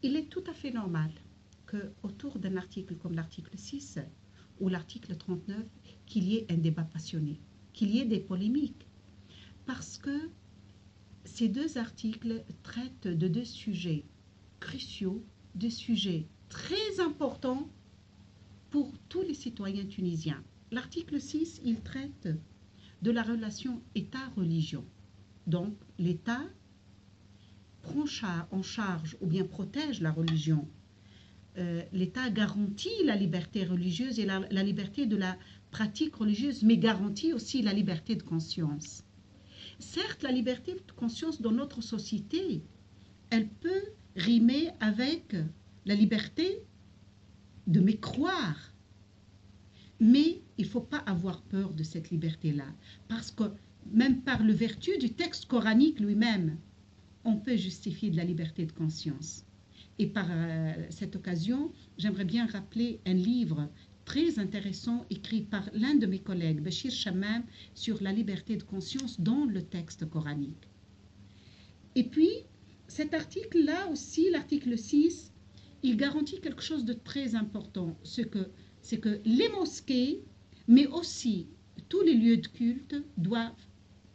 il est tout à fait normal qu'autour d'un article comme l'article 6 ou l'article 39, qu'il y ait un débat passionné, qu'il y ait des polémiques. Parce que ces deux articles traitent de deux sujets cruciaux, deux sujets très importants pour tous les citoyens tunisiens. L'article 6, il traite de la relation État-religion. Donc, l'État prend en charge ou bien protège la religion. L'État garantit la liberté religieuse et la liberté de la pratique religieuse, mais garantit aussi la liberté de conscience. Certes, la liberté de conscience dans notre société, elle peut rimer avec la liberté de mécroire. Mais il ne faut pas avoir peur de cette liberté-là, parce que même par le vertu du texte coranique lui-même, on peut justifier de la liberté de conscience. Et par cette occasion, j'aimerais bien rappeler un livre très intéressant écrit par l'un de mes collègues, Bachir Chammam, sur la liberté de conscience dans le texte coranique. Et puis, cet article-là aussi, l'article 6, il garantit quelque chose de très important, c'est que les mosquées, mais aussi tous les lieux de culte, doivent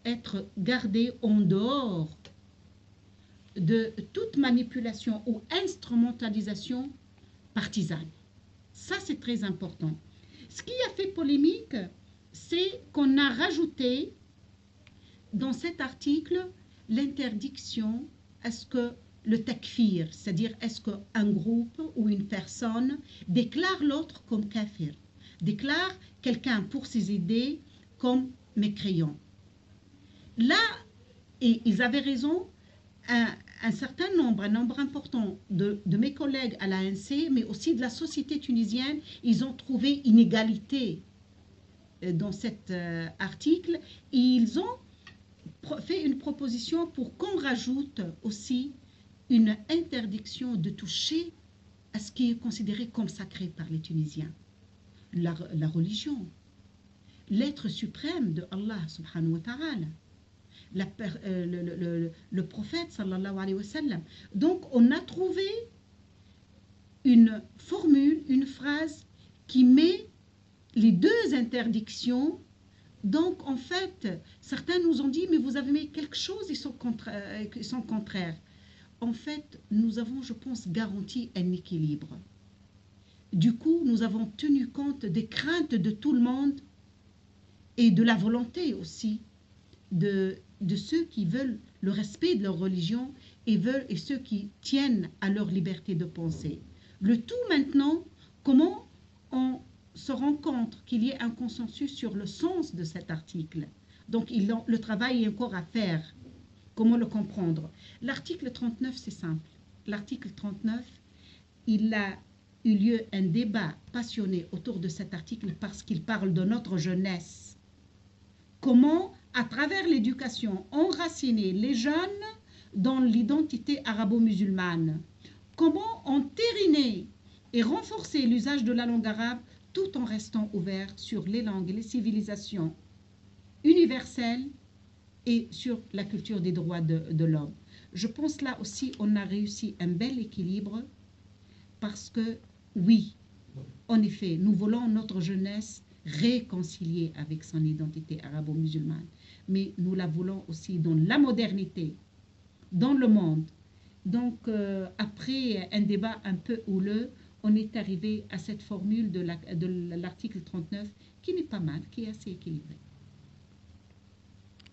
être gardés en dehors de toute manipulation ou instrumentalisation partisane. Ça, c'est très important. Ce qui a fait polémique, c'est qu'on a rajouté dans cet article l'interdiction à ce que le takfir, c'est-à-dire est-ce qu'un groupe ou une personne déclare l'autre comme kafir, déclare quelqu'un pour ses idées comme mécréant. Là, et ils avaient raison, un certain nombre, un nombre important de mes collègues à l'ANC, mais aussi de la société tunisienne, ils ont trouvé une égalité dans cet article et ils ont fait une proposition pour qu'on rajoute aussi une interdiction de toucher à ce qui est considéré comme sacré par les Tunisiens. La religion, l'être suprême de Allah subhanahu wa ta'ala. Le prophète sallallahu alayhi wa sallam. Donc on a trouvé une formule, une phrase qui met les deux interdictions. Donc en fait, certains nous ont dit mais vous avez mis quelque chose, ils sont contraires. En fait, nous avons, je pense, garanti un équilibre. Du coup, nous avons tenu compte des craintes de tout le monde et de la volonté aussi de ceux qui veulent le respect de leur religion et ceux qui tiennent à leur liberté de penser. Le tout maintenant, comment on se rend compte qu'il y ait un consensus sur le sens de cet article. Donc le travail est encore à faire. Comment le comprendre? L'article 39, c'est simple. L'article 39, il a eu lieu un débat passionné autour de cet article parce qu'il parle de notre jeunesse. Comment, à travers l'éducation, enraciner les jeunes dans l'identité arabo-musulmane. Comment entériner et renforcer l'usage de la langue arabe tout en restant ouvert sur les langues et les civilisations universelles et sur la culture des droits de l'homme. Je pense là aussi on a réussi un bel équilibre parce que oui, en effet, nous voulons notre jeunesse réconciliée avec son identité arabo-musulmane, mais nous la voulons aussi dans la modernité, dans le monde. Donc après un débat un peu houleux, on est arrivé à cette formule de l'article 39 qui n'est pas mal, qui est assez équilibrée.